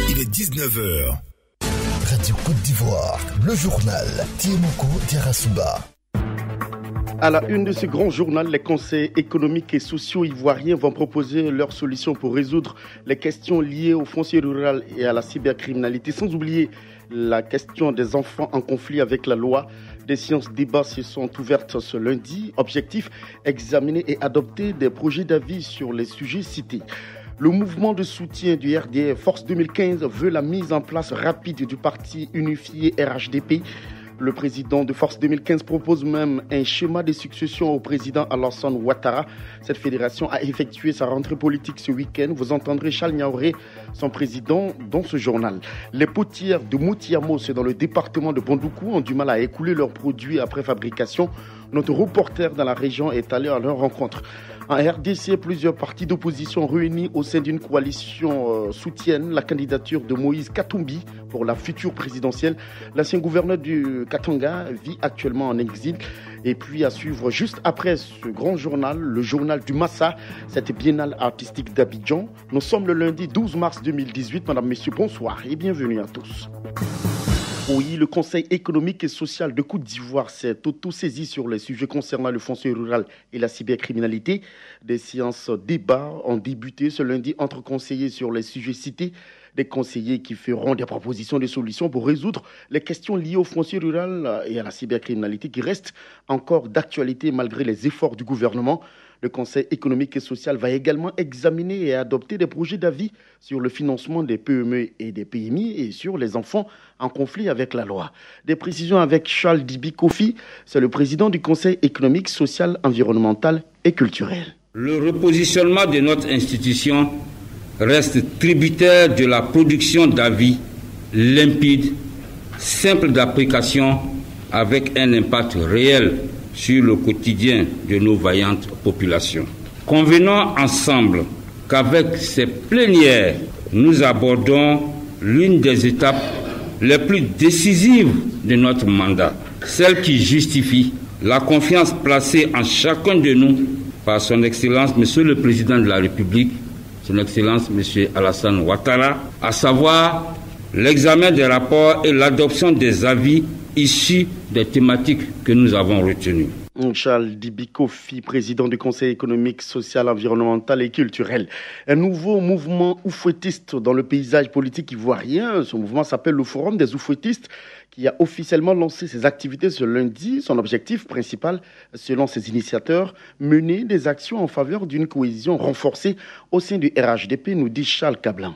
Il est 19h. Radio Côte d'Ivoire, le journal Tiemoko Diarasuba. À la une de ce grand journal, les conseils économiques et sociaux ivoiriens vont proposer leurs solutions pour résoudre les questions liées au foncier rural et à la cybercriminalité, sans oublier la question des enfants en conflit avec la loi. Des séances débats se sont ouvertes ce lundi. Objectif, examiner et adopter des projets d'avis sur les sujets cités. Le mouvement de soutien du RDF Force 2015 veut la mise en place rapide du parti unifié RHDP. Le président de Force 2015 propose même un schéma de succession au président Alassane Ouattara. Cette fédération a effectué sa rentrée politique ce week-end. Vous entendrez Charles Niaouré, son président, dans ce journal. Les potières de Moutiamo, c'est dans le département de Bondoukou, ont du mal à écouler leurs produits après fabrication. Notre reporter dans la région est allé à leur rencontre. En RDC, plusieurs partis d'opposition réunis au sein d'une coalition soutiennent la candidature de Moïse Katumbi pour la future présidentielle. L'ancien gouverneur du Katanga vit actuellement en exil. Et puis à suivre juste après ce grand journal, le journal du Massa, cette biennale artistique d'Abidjan. Nous sommes le lundi 12 mars 2018. Madame, Messieurs, bonsoir et bienvenue à tous. Oui, le Conseil économique et social de Côte d'Ivoire s'est auto-saisi sur les sujets concernant le foncier rural et la cybercriminalité. Des séances débats ont débuté ce lundi entre conseillers sur les sujets cités. Des conseillers qui feront des propositions de solutions pour résoudre les questions liées au foncier rural et à la cybercriminalité qui restent encore d'actualité malgré les efforts du gouvernement. Le Conseil économique et social va également examiner et adopter des projets d'avis sur le financement des PME et des PMI et sur les enfants en conflit avec la loi. Des précisions avec Charles Dibi Kofi, c'est le président du Conseil économique, social, environnemental et culturel. Le repositionnement de notre institution reste tributaire de la production d'avis limpides, simples d'application, avec un impact réel sur le quotidien de nos vaillantes populations. Convenons ensemble qu'avec ces plénières, nous abordons l'une des étapes les plus décisives de notre mandat, celle qui justifie la confiance placée en chacun de nous par son Excellence, Monsieur le Président de la République, son Excellence, Monsieur Alassane Ouattara, à savoir l'examen des rapports et l'adoption des avis issus des thématiques que nous avons retenues. Charles Dibi Kofi, président du Conseil économique, social, environnemental et culturel. Un nouveau mouvement oufouettiste dans le paysage politique ivoirien. Ce mouvement s'appelle le Forum des oufouettistes, qui a officiellement lancé ses activités ce lundi. Son objectif principal, selon ses initiateurs, mener des actions en faveur d'une cohésion renforcée au sein du RHDP, nous dit Charles Cablan.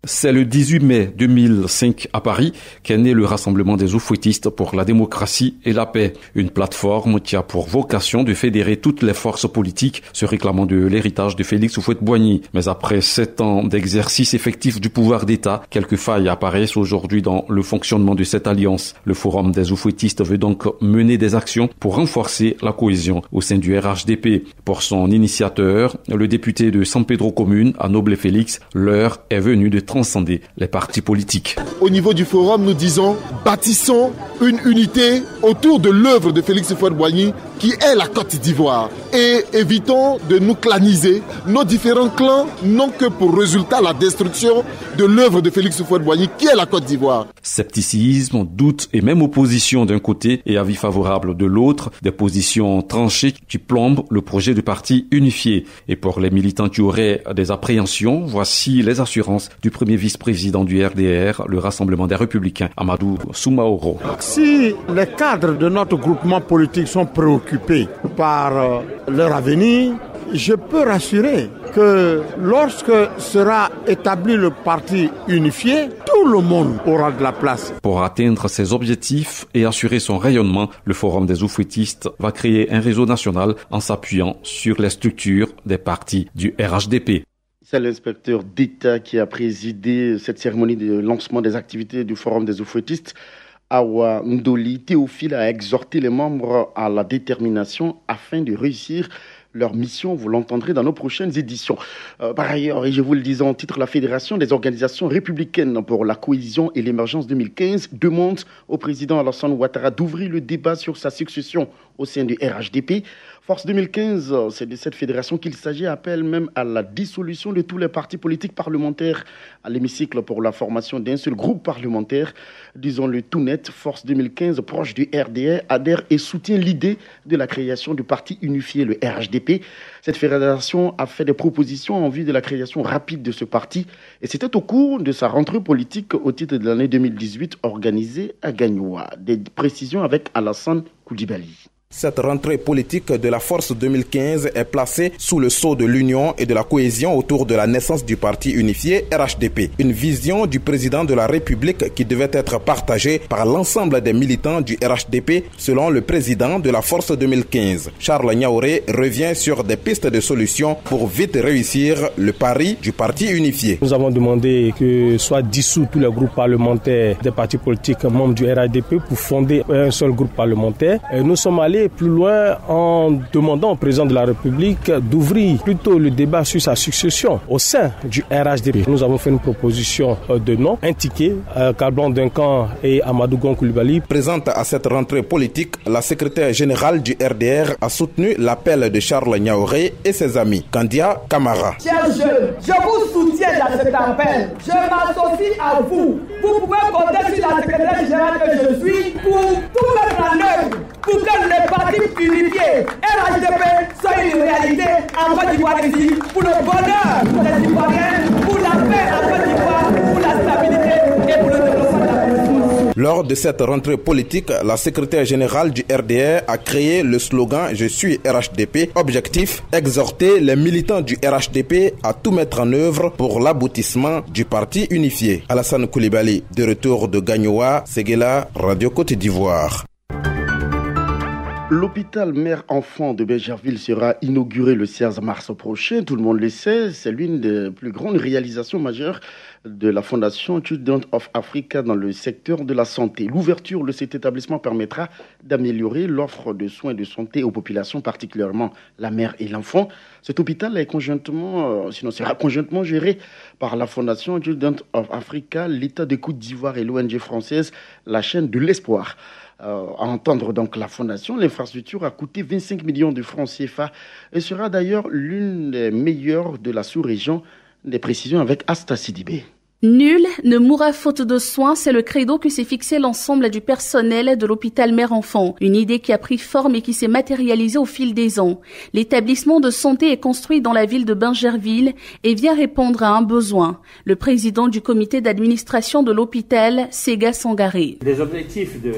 C'est le 18 mai 2005 à Paris qu'est né le Rassemblement des oufouettistes pour la démocratie et la paix. Une plateforme qui a pour vocation de fédérer toutes les forces politiques se réclamant de l'héritage de Félix Houphouët-Boigny. Mais après 7 ans d'exercice effectif du pouvoir d'État, quelques failles apparaissent aujourd'hui dans le fonctionnement de cette alliance. Le Forum des oufouettistes veut donc mener des actions pour renforcer la cohésion au sein du RHDP. Pour son initiateur, le député de San Pedro Commune, Anoble Félix, l'heure est venue de transcender les partis politiques. Au niveau du forum, nous disons, bâtissons une unité autour de l'œuvre de Félix Houphouët-Boigny qui est la Côte d'Ivoire. Et évitons de nous claniser. Nos différents clans n'ont que pour résultat la destruction de l'œuvre de Félix Houphouët-Boigny qui est la Côte d'Ivoire. Scepticisme, doute et même opposition d'un côté et avis favorable de l'autre, des positions tranchées qui plombent le projet de parti unifié. Et pour les militants qui auraient des appréhensions, voici les assurances du premier vice-président du RDR, le Rassemblement des Républicains, Amadou Soumaoro. Si les cadres de notre groupement politique sont préoccupés par leur avenir, je peux rassurer que lorsque sera établi le parti unifié, tout le monde aura de la place. Pour atteindre ses objectifs et assurer son rayonnement, le Forum des oufouettistes va créer un réseau national en s'appuyant sur les structures des partis du RHDP. C'est l'inspecteur d'État qui a présidé cette cérémonie de lancement des activités du Forum des oufouettistes. Awa Ndoli Théophile a exhorté les membres à la détermination afin de réussir leur mission. Vous l'entendrez dans nos prochaines éditions. Par ailleurs, et je vous le disais en titre, la Fédération des organisations républicaines pour la cohésion et l'émergence 2015 demande au président Alassane Ouattara d'ouvrir le débat sur sa succession au sein du RHDP. Force 2015, c'est de cette fédération qu'il s'agit, appelle même à la dissolution de tous les partis politiques parlementaires à l'hémicycle pour la formation d'un seul groupe parlementaire. Disons-le tout net, Force 2015, proche du RDR, adhère et soutient l'idée de la création du parti unifié, le RHDP. Cette fédération a fait des propositions en vue de la création rapide de ce parti et c'était au cours de sa rentrée politique au titre de l'année 2018 organisée à Gagnoua. Des précisions avec Alassane Koulibaly. Cette rentrée politique de la Force 2015 est placée sous le sceau de l'union et de la cohésion autour de la naissance du parti unifié RHDP. Une vision du président de la République qui devait être partagée par l'ensemble des militants du RHDP selon le président de la Force 2015. Charles Niaouré revient sur des pistes de solutions pour vite réussir le pari du parti unifié. Nous avons demandé que soient dissous tous les groupes parlementaires des partis politiques membres du RHDP pour fonder un seul groupe parlementaire. Et nous sommes allés plus loin en demandant au président de la République d'ouvrir plutôt le débat sur sa succession au sein du RHDP. Nous avons fait une proposition de nom, un ticket, Kalblan Duncan et Amadou Gon Koulibaly. Présente à cette rentrée politique, la secrétaire générale du RDR a soutenu l'appel de Charles Niaouré et ses amis. Kandia Kamara. Chers jeunes, je vous soutiens dans cet appel. Je m'associe à vous. Vous pouvez compter sur la secrétaire générale que je suis pour tout mettre en œuvre pour que les partis unifiés RHDP soient une réalité en Côte d'Ivoire ici, pour le bonheur des Ivoiriens, pour la paix en Côte d'Ivoire, pour la stabilité et pour le développement de la population. Lors de cette rentrée politique, la secrétaire générale du RDR a créé le slogan « Je suis RHDP ». Objectif, exhorter les militants du RHDP à tout mettre en œuvre pour l'aboutissement du parti unifié. Alassane Koulibaly, de retour de Gagnoua, Séguéla, Radio Côte d'Ivoire. L'hôpital mère-enfant de Bergerville sera inauguré le 16 mars prochain. Tout le monde le sait, c'est l'une des plus grandes réalisations majeures de la Fondation Children of Africa dans le secteur de la santé. L'ouverture de cet établissement permettra d'améliorer l'offre de soins de santé aux populations, particulièrement la mère et l'enfant. Cet hôpital est sera conjointement géré par la Fondation Children of Africa, l'État de Côte d'Ivoire et l'ONG française, la chaîne de l'espoir. À entendre donc la fondation, l'infrastructure a coûté 25 millions de francs CFA et sera d'ailleurs l'une des meilleures de la sous-région. Des précisions avec Asta Sidibé. Nul ne mourra faute de soins, c'est le credo que s'est fixé l'ensemble du personnel de l'hôpital mère-enfant. Une idée qui a pris forme et qui s'est matérialisée au fil des ans. L'établissement de santé est construit dans la ville de Bergerville et vient répondre à un besoin. Le président du comité d'administration de l'hôpital, Sega Sangaré. Les objectifs de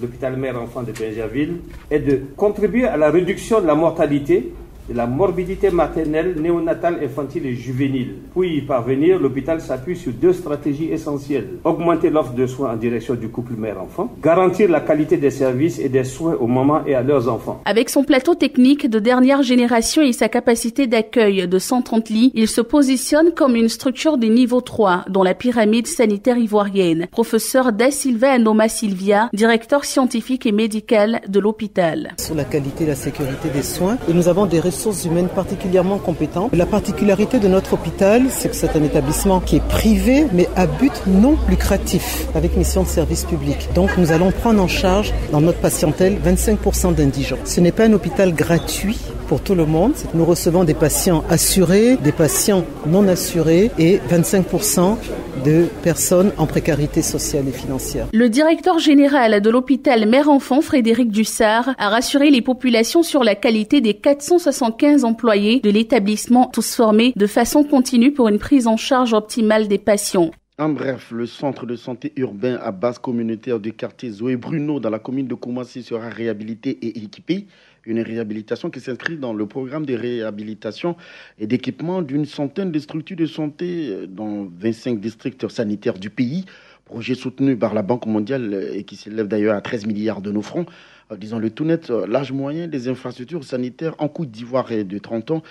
l'hôpital mère-enfant de Bergerville est de contribuer à la réduction de la mortalité, de la morbidité maternelle, néonatale, infantile et juvénile. Pour y parvenir, l'hôpital s'appuie sur deux stratégies essentielles. Augmenter l'offre de soins en direction du couple mère-enfant, garantir la qualité des services et des soins aux mamans et à leurs enfants. Avec son plateau technique de dernière génération et sa capacité d'accueil de 130 lits, il se positionne comme une structure de niveau 3 dans la pyramide sanitaire ivoirienne. Professeur Da Silva Anoma Silvia, directeur scientifique et médical de l'hôpital. Sur la qualité et la sécurité des soins, et nous avons des ressources humaines particulièrement compétentes. La particularité de notre hôpital, c'est que c'est un établissement qui est privé, mais à but non lucratif, avec mission de service public. Donc nous allons prendre en charge dans notre patientèle 25% d'indigents. Ce n'est pas un hôpital gratuit pour tout le monde. Nous recevons des patients assurés, des patients non assurés et 25% de personnes en précarité sociale et financière. Le directeur général de l'hôpital mère-enfant, Frédéric Dussard, a rassuré les populations sur la qualité des 475 employés de l'établissement, tous formés de façon continue pour une prise en charge optimale des patients. En bref, le centre de santé urbain à base communautaire du quartier Zoé Bruno dans la commune de Koumassi sera réhabilité et équipé. Une réhabilitation qui s'inscrit dans le programme de réhabilitation et d'équipement d'une centaine de structures de santé dans 25 districts sanitaires du pays. Projet soutenu par la Banque mondiale et qui s'élève d'ailleurs à 13 milliards de nos francs. Disons le tout net, l'âge moyen des infrastructures sanitaires en Côte d'Ivoire est de 30 ans.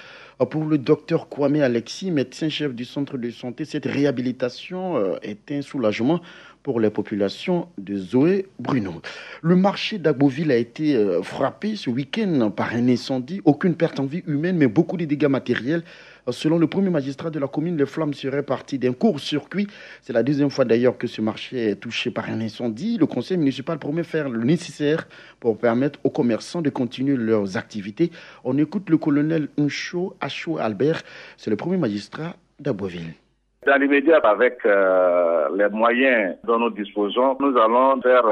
Pour le docteur Kwame Alexis, médecin-chef du centre de santé, cette réhabilitation est un soulagement pour les populations de Zoé Bruno. Le marché d'Agboville a été frappé ce week-end par un incendie. Aucune perte en vie humaine, mais beaucoup de dégâts matériels. Selon le premier magistrat de la commune, les flammes seraient parties d'un court-circuit. C'est la deuxième fois d'ailleurs que ce marché est touché par un incendie. Le conseil municipal promet faire le nécessaire pour permettre aux commerçants de continuer leurs activités. On écoute le colonel Ncho Achou Albert, c'est le premier magistrat d'Abouville. Dans l'immédiat, avec les moyens dont nous disposons, nous allons faire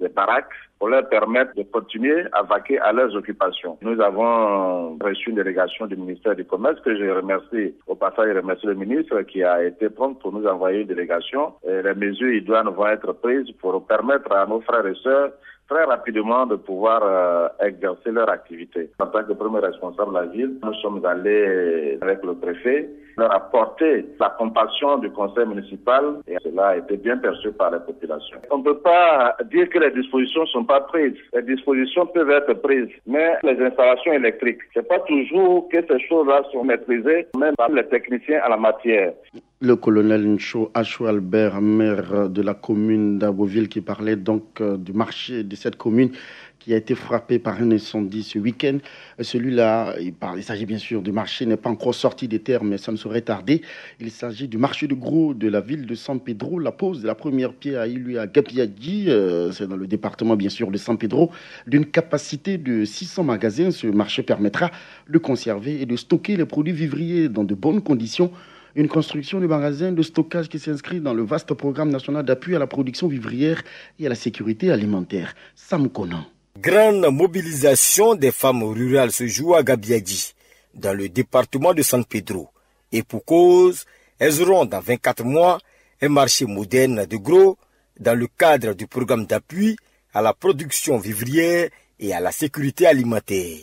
des baraques pour leur permettre de continuer à vaquer à leurs occupations. Nous avons reçu une délégation du ministère du Commerce que je remercie. Au passage, je remercie le ministre qui a été prompt pour nous envoyer une délégation. Et les mesures idoines vont être prises pour permettre à nos frères et sœurs très rapidement de pouvoir exercer leur activité. En tant que premier responsable de la ville, nous sommes allés avec le préfet leur apporter la compassion du conseil municipal et cela a été bien perçu par la population. On ne peut pas dire que les dispositions ne sont pas prises. Les dispositions peuvent être prises, mais les installations électriques, c'est pas toujours que ces choses-là sont maîtrisées, même par les techniciens en la matière. Le colonel Ncho Achou Albert, maire de la commune d'Abouville, qui parlait donc du marché de cette commune qui a été frappé par un incendie ce week-end. Celui-là, il s'agit bien sûr du marché, n'est pas encore sorti des terres, mais ça ne saurait tarder. Il s'agit du marché de gros de la ville de San Pedro. La pose de la première pierre a eu lieu à Gabiadji, c'est dans le département bien sûr de San Pedro, d'une capacité de 600 magasins. Ce marché permettra de conserver et de stocker les produits vivriers dans de bonnes conditions. Une construction de magasins de stockage qui s'inscrit dans le vaste programme national d'appui à la production vivrière et à la sécurité alimentaire. Sam Conan. Grande mobilisation des femmes rurales se joue à Gabiadji, dans le département de San Pedro. Et pour cause, elles auront dans 24 mois un marché moderne de gros dans le cadre du programme d'appui à la production vivrière et à la sécurité alimentaire.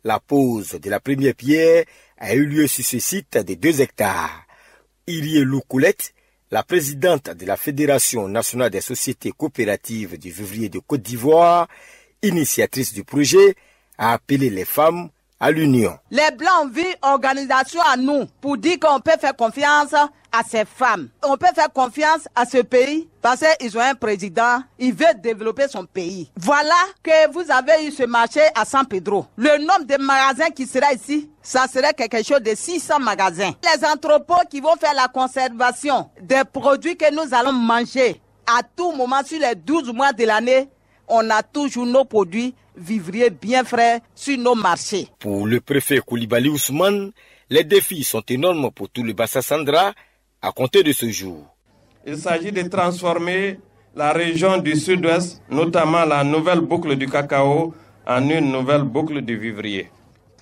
La pose de la première pierre a eu lieu sur ce site de 2 hectares. Irie Loukoulette, la présidente de la Fédération nationale des sociétés coopératives du vivrier de Côte d'Ivoire, initiatrice du projet, a appelé les femmes à l'union. Les Blancs vivent organisation à nous pour dire qu'on peut faire confiance à ces femmes. On peut faire confiance à ce pays parce qu'ils ont un président, il veut développer son pays. Voilà que vous avez eu ce marché à San Pedro. Le nombre de magasins qui sera ici, ça serait quelque chose de 600 magasins. Les entrepôts qui vont faire la conservation des produits que nous allons manger à tout moment sur les 12 mois de l'année, on a toujours nos produits vivriers bien frais sur nos marchés. Pour le préfet Koulibaly Ousmane, les défis sont énormes pour tout le Bassa Sandra à compter de ce jour. Il s'agit de transformer la région du sud-ouest, notamment la nouvelle boucle du cacao, en une nouvelle boucle du vivrier.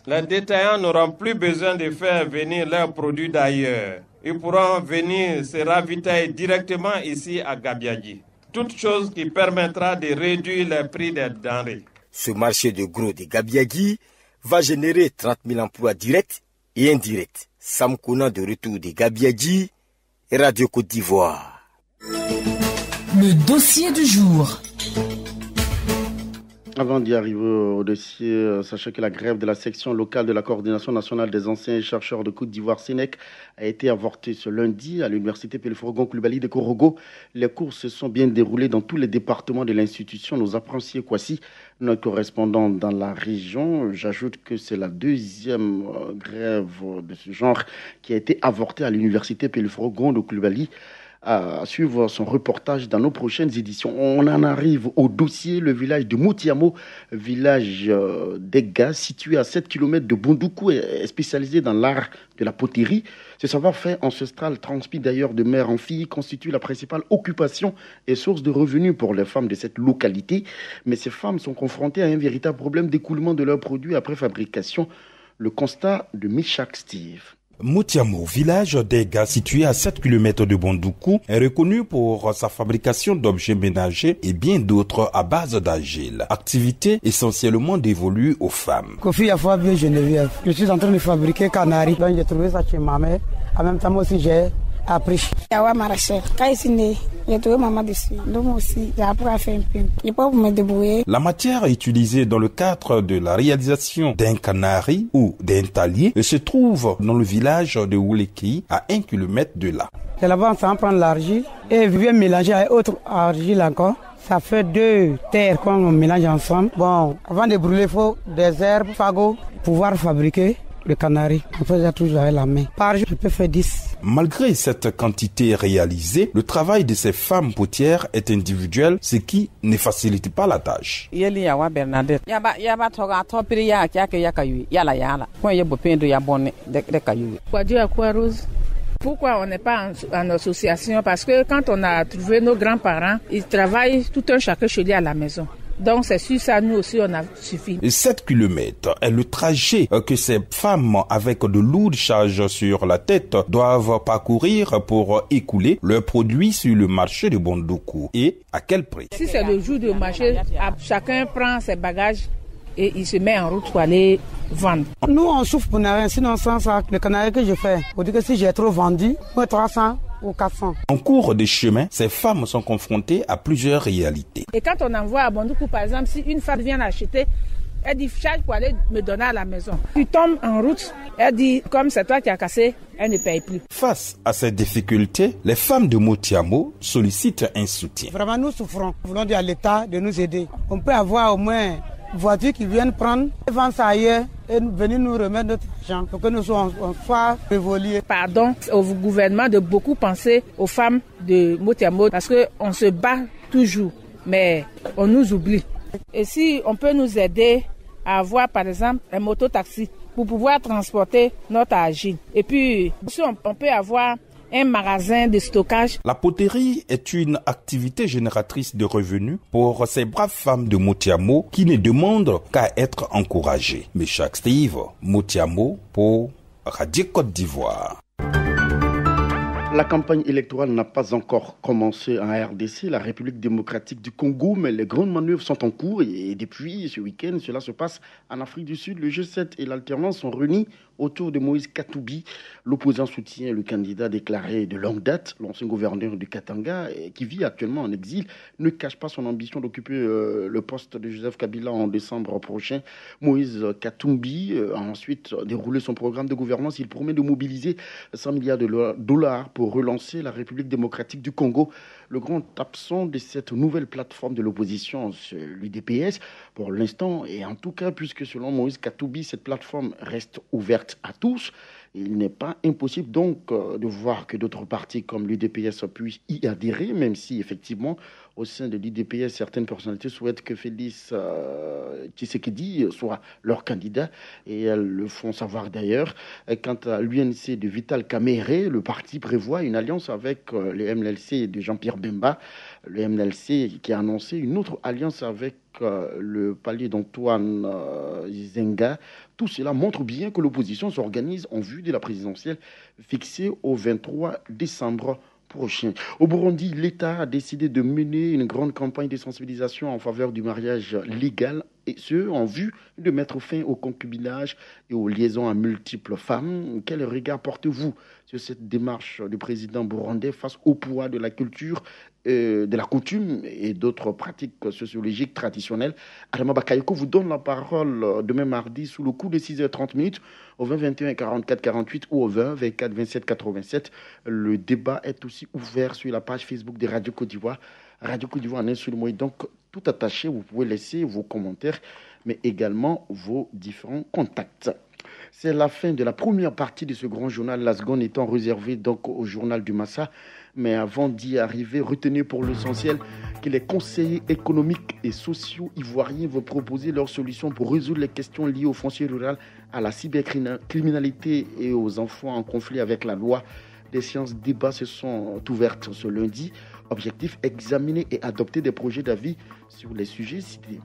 Les détaillants n'auront plus besoin de faire venir leurs produits d'ailleurs. Ils pourront venir se ravitailler directement ici à Gabiadji. Toute chose qui permettra de réduire les prix des denrées. Ce marché de gros de Gabiadji va générer 30 000 emplois directs et indirects. Sam Kona de retour de Gabiadji et Radio Côte d'Ivoire. Le dossier du jour. Avant d'y arriver au dossier, sachez que la grève de la section locale de la coordination nationale des anciens et chercheurs de Côte d'Ivoire, SENEC, a été avortée ce lundi à l'université Pelforgon Koulibaly de Korogo. Les cours se sont bien déroulés dans tous les départements de l'institution. Nous apprend Kwasi, notre correspondant dans la région. J'ajoute que c'est la deuxième grève de ce genre qui a été avortée à l'université Pelforgon de Koulibaly. À suivre son reportage dans nos prochaines éditions. On en arrive au dossier, le village de Moutiamo, village d'Ega, situé à 7 km de Bondoukou, est spécialisé dans l'art de la poterie. Ce savoir-faire ancestral, transmis d'ailleurs de mère en fille, constitue la principale occupation et source de revenus pour les femmes de cette localité. Mais ces femmes sont confrontées à un véritable problème d'écoulement de leurs produits après fabrication. Le constat de Michak Steve. Moutiamo, village d'Ega situé à 7 km de Bondoukou, est reconnu pour sa fabrication d'objets ménagers et bien d'autres à base d'argile. Activité essentiellement dévolue aux femmes. Kofi Afouabio Geneviève. Je suis en train de fabriquer canari. J'ai trouvé ça chez ma mère. En même temps, moi aussi, j'ai appris. Yawa Maracher. Quand je suis né, j'ai trouvé maman dessus. Donc moi aussi, j'ai appris à faire un peu. Je peux me débrouiller. La matière utilisée dans le cadre de la réalisation d'un canari ou d'un talier se trouve dans le village de Ouleki, à 1 km de là. C'est là-bas, on prend l'argile et vient mélanger avec autre argile encore. Ça fait 2 terres qu'on mélange ensemble. Bon, avant de brûler, il faut des herbes, fagots, pour pouvoir fabriquer. le canari. On faisait toujours avec la main. Par jour, je peux faire 10. Malgré cette quantité réalisée, le travail de ces femmes potières est individuel, ce qui ne facilite pas la tâche. Pourquoi on n'est pas en association? Parce que quand on a trouvé nos grands-parents, ils travaillent tout un chacun chez lui à la maison. Donc c'est sûr, ça nous aussi on a suffi. 7 km est le trajet que ces femmes avec de lourdes charges sur la tête doivent parcourir pour écouler leurs produits sur le marché de Bondoukou. Et à quel prix? Si c'est le jour du marché, chacun prend ses bagages et il se met en route pour aller vendre. Nous on souffre pour ne rien, sinon sans ça, le canari que je fais, on dit que si j'ai trop vendu, moi 300 ou 400. En cours de chemin, ces femmes sont confrontées à plusieurs réalités. Et quand on envoie à Bondoukou, par exemple, si une femme vient acheter, elle dit charge pour aller me donner à la maison. Tu tombes en route, elle dit comme c'est toi qui as cassé, elle ne paye plus. Face à ces difficultés, les femmes de Motiamo sollicitent un soutien. Vraiment nous souffrons. Nous voulons dire à l'État de nous aider. On peut avoir au moins voitures qui viennent prendre, vendre ça ailleurs et venir nous remettre notre argent pour que nous soyons évolués. Pardon au gouvernement de beaucoup penser aux femmes de Motiamo parce qu'on se bat toujours, mais on nous oublie. Et si on peut nous aider à avoir par exemple un mototaxi pour pouvoir transporter notre argile. Et puis si on peut avoir un magasin de stockage. La poterie est une activité génératrice de revenus pour ces braves femmes de Motiamo qui ne demandent qu'à être encouragées. Mais chaque Steve, Motiamo pour Radio Côte d'Ivoire. La campagne électorale n'a pas encore commencé en RDC, la République démocratique du Congo, mais les grandes manœuvres sont en cours et depuis ce week-end, cela se passe en Afrique du Sud. Le G7 et l'alternance sont réunis autour de Moïse Katumbi. L'opposant soutient le candidat déclaré de longue date, l'ancien gouverneur du Katanga, qui vit actuellement en exil, ne cache pas son ambition d'occuper le poste de Joseph Kabila en décembre prochain. Moïse Katumbi a ensuite déroulé son programme de gouvernance. Il promet de mobiliser 100 milliards de dollars pour relancer la République démocratique du Congo. Le grand absent de cette nouvelle plateforme de l'opposition, c'est l'UDPS, pour l'instant, et en tout cas, puisque selon Moïse Katumbi, cette plateforme reste ouverte à tous. Il n'est pas impossible donc de voir que d'autres partis comme l'UDPS puissent y adhérer, même si effectivement au sein de l'UDPS, certaines personnalités souhaitent que Félix Tshisekedi soit leur candidat et elles le font savoir d'ailleurs. Quant à l'UNC de Vital Kamerhe, le parti prévoit une alliance avec le MLC de Jean-Pierre Bemba, le MLC qui a annoncé une autre alliance avec le palais d'Antoine Zenga. Tout cela montre bien que l'opposition s'organise en vue de la présidentielle fixée au 23 décembre prochain. Au Burundi, l'État a décidé de mener une grande campagne de sensibilisation en faveur du mariage légal, et ce, en vue de mettre fin au concubinage et aux liaisons à multiples femmes. Quel regard portez-vous sur cette démarche du président burundais face au poids de la culture, de la coutume et d'autres pratiques sociologiques traditionnelles? Adama Bakayoko vous donne la parole demain mardi sous le coup de 6h30 au 20 21 44 48 ou au 20 24 27 87. Le débat est aussi ouvert sur la page Facebook de Radio Côte d'Ivoire. Radio Côte d'Ivoire en un seul mot. Donc, tout attaché, vous pouvez laisser vos commentaires, mais également vos différents contacts. C'est la fin de la première partie de ce grand journal, la seconde étant réservée donc au journal du Massa. Mais avant d'y arriver, retenez pour l'essentiel que les conseillers économiques et sociaux ivoiriens vont proposer leurs solutions pour résoudre les questions liées au foncier rural, à la cybercriminalité et aux enfants en conflit avec la loi. Des séances débats se sont ouvertes ce lundi. Objectif, examiner et adopter des projets d'avis sur les sujets cités.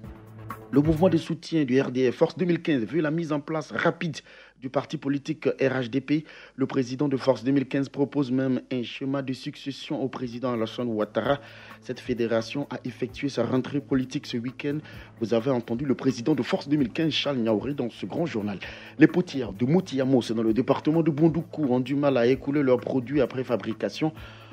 Le mouvement de soutien du RDF Force 2015 veut la mise en place rapide du parti politique RHDP. Le président de Force 2015 propose même un schéma de succession au président Alassane Ouattara. Cette fédération a effectué sa rentrée politique ce week-end. Vous avez entendu le président de Force 2015, Charles Niaouré, dans ce grand journal. Les potières de Motiamo, c'est dans le département de Bondoukou, ont du mal à écouler leurs produits après fabrication.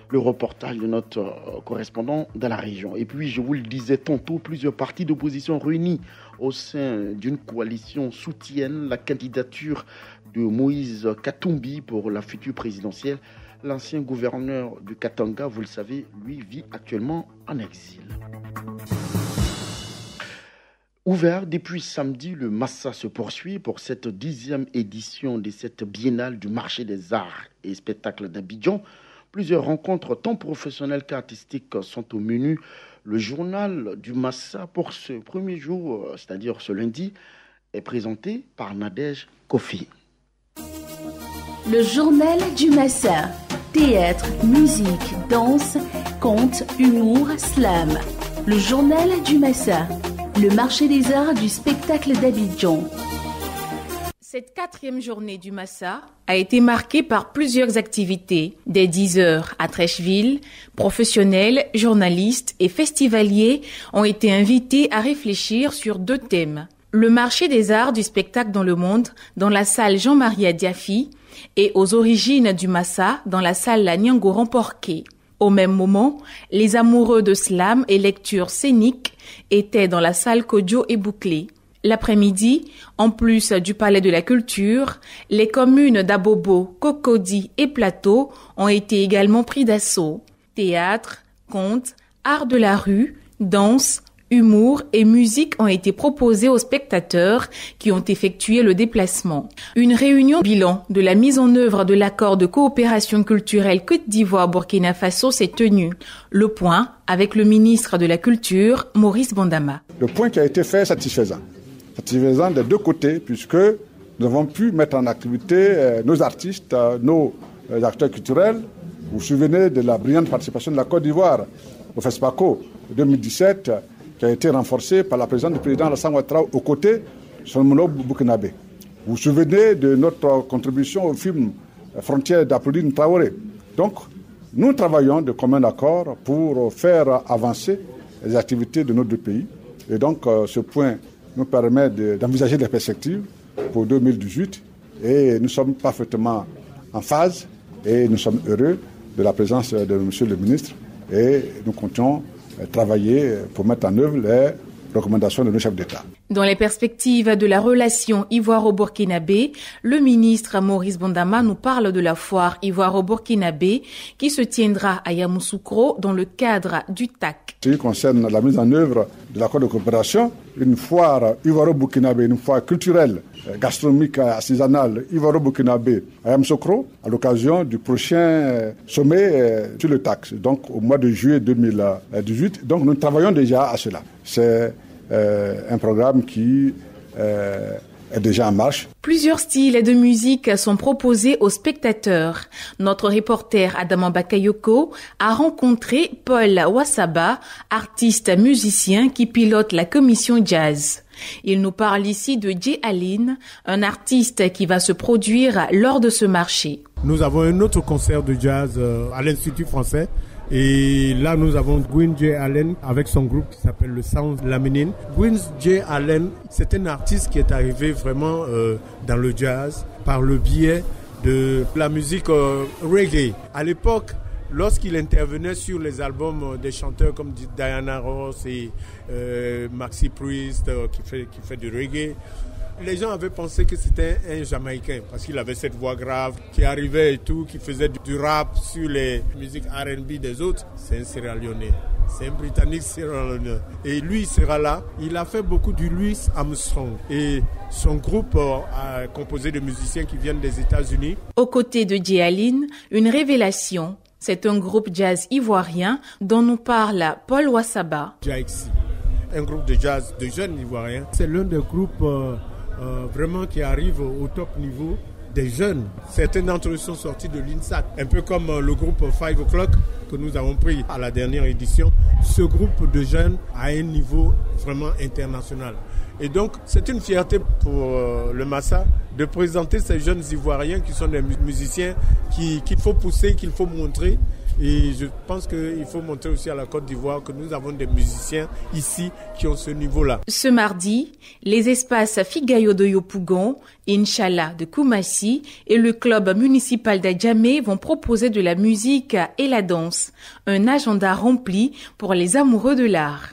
Le reportage de notre correspondant dans la région. Et puis, je vous le disais tantôt, plusieurs partis d'opposition réunis au sein d'une coalition soutiennent la candidature de Moïse Katumbi pour la future présidentielle. L'ancien gouverneur du Katanga, vous le savez, lui vit actuellement en exil. Ouvert depuis samedi, le Massa se poursuit pour cette 10e édition de cette biennale du marché des arts et spectacles d'Abidjan. Plusieurs rencontres tant professionnelles qu'artistiques sont au menu. Le journal du Massa pour ce premier jour, c'est-à-dire ce lundi, est présenté par Nadège Kofi. Le journal du Massa. Théâtre, musique, danse, conte, humour, slam. Le journal du Massa. Le marché des arts du spectacle d'Abidjan. Cette 4e journée du Massa a été marquée par plusieurs activités. Dès 10 heures à Trècheville, professionnels, journalistes et festivaliers ont été invités à réfléchir sur 2 thèmes. Le marché des arts du spectacle dans le monde, dans la salle Jean-Marie Diafi, et aux origines du Massa, dans la salle La Niangoran-Porquet. Au même moment, les amoureux de slam et lecture scénique étaient dans la salle Kodjo et Bouclé. L'après-midi, en plus du Palais de la Culture, les communes d'Abobo, Cocody et Plateau ont été également pris d'assaut. Théâtre, conte, art de la rue, danse, humour et musique ont été proposés aux spectateurs qui ont effectué le déplacement. Une réunion bilan de la mise en œuvre de l'accord de coopération culturelle Côte d'Ivoire-Burkina Faso s'est tenu. Le point avec le ministre de la Culture, Maurice Bondama. Le point qui a été fait est satisfaisant. Satisfaisant des 2 côtés puisque nous avons pu mettre en activité nos artistes, nos acteurs culturels. Vous vous souvenez de la brillante participation de la Côte d'Ivoire au FESPACO 2017 qui a été renforcée par la présence du président Alassane Ouattara aux côtés de son homologue burkinabé. Vous vous souvenez de notre contribution au film Frontières d'Apolline Traoré. Donc, nous travaillons de commun accord pour faire avancer les activités de nos 2 pays. Et donc, ce point nous permet d'envisager des perspectives pour 2018. Et nous sommes parfaitement en phase et nous sommes heureux de la présence de M. le ministre. Et nous comptons travailler pour mettre en œuvre les recommandations de nos chefs d'État. Dans les perspectives de la relation ivoiro-burkinabé, le ministre Maurice Bondama nous parle de la foire ivoiro-burkinabé qui se tiendra à Yamoussoukro dans le cadre du TAC. Ce qui concerne la mise en œuvre de l'accord de coopération, une foire ivoiro-burkinabé, une foire culturelle, gastronomique, artisanale ivoiro-burkinabé à Yamoussoukro à l'occasion du prochain sommet sur le TAC, donc au mois de juillet 2018. Donc nous travaillons déjà à cela. C'est un programme qui est déjà en marche. Plusieurs styles de musique sont proposés aux spectateurs. Notre reporter Adama Bakayoko a rencontré Paul Wassaba, artiste musicien qui pilote la commission jazz. Il nous parle ici de Jay Allen, un artiste qui va se produire lors de ce marché. Nous avons un autre concert de jazz à l'Institut français. Et là, nous avons Gwyn J. Allen avec son groupe qui s'appelle le Sound Laminin. Gwyn J. Allen, c'est un artiste qui est arrivé vraiment dans le jazz par le biais de la musique reggae. À l'époque, lorsqu'il intervenait sur les albums des chanteurs comme Diana Ross et Maxi Priest qui fait du reggae, les gens avaient pensé que c'était un Jamaïcain parce qu'il avait cette voix grave qui arrivait et tout, qui faisait du rap sur les musiques R&B des autres. C'est un Sierra Leone, c'est un Britannique Sierra Leone. Et lui, il sera là. Il a fait beaucoup du Louis Armstrong. Et son groupe a composé de musiciens qui viennent des États-Unis. Aux côtés de Jay Allen, une révélation. C'est un groupe jazz ivoirien dont nous parle Paul Wassaba. Jaixi, un groupe de jazz de jeunes Ivoiriens. C'est l'un des groupes vraiment qui arrive au top niveau des jeunes. Certains d'entre eux sont sortis de l'INSAC, un peu comme le groupe 5 O'Clock que nous avons pris à la dernière édition. Ce groupe de jeunes a un niveau vraiment international. Et donc, c'est une fierté pour le Massa de présenter ces jeunes Ivoiriens qui sont des musiciens qu'il faut pousser, qu'il faut montrer. Et je pense qu'il faut montrer aussi à la Côte d'Ivoire que nous avons des musiciens ici qui ont ce niveau-là. Ce mardi, les espaces Figayo de Yopougon, Inch'Allah de Koumassi et le club municipal d'Adjamé vont proposer de la musique et la danse. Un agenda rempli pour les amoureux de l'art.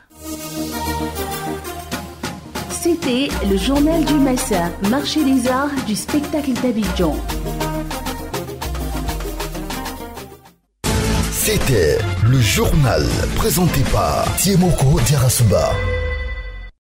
C'était le journal du Massa, marché des arts du spectacle d'Abidjan. C'était le journal présenté par Tiemoko Diarasuba.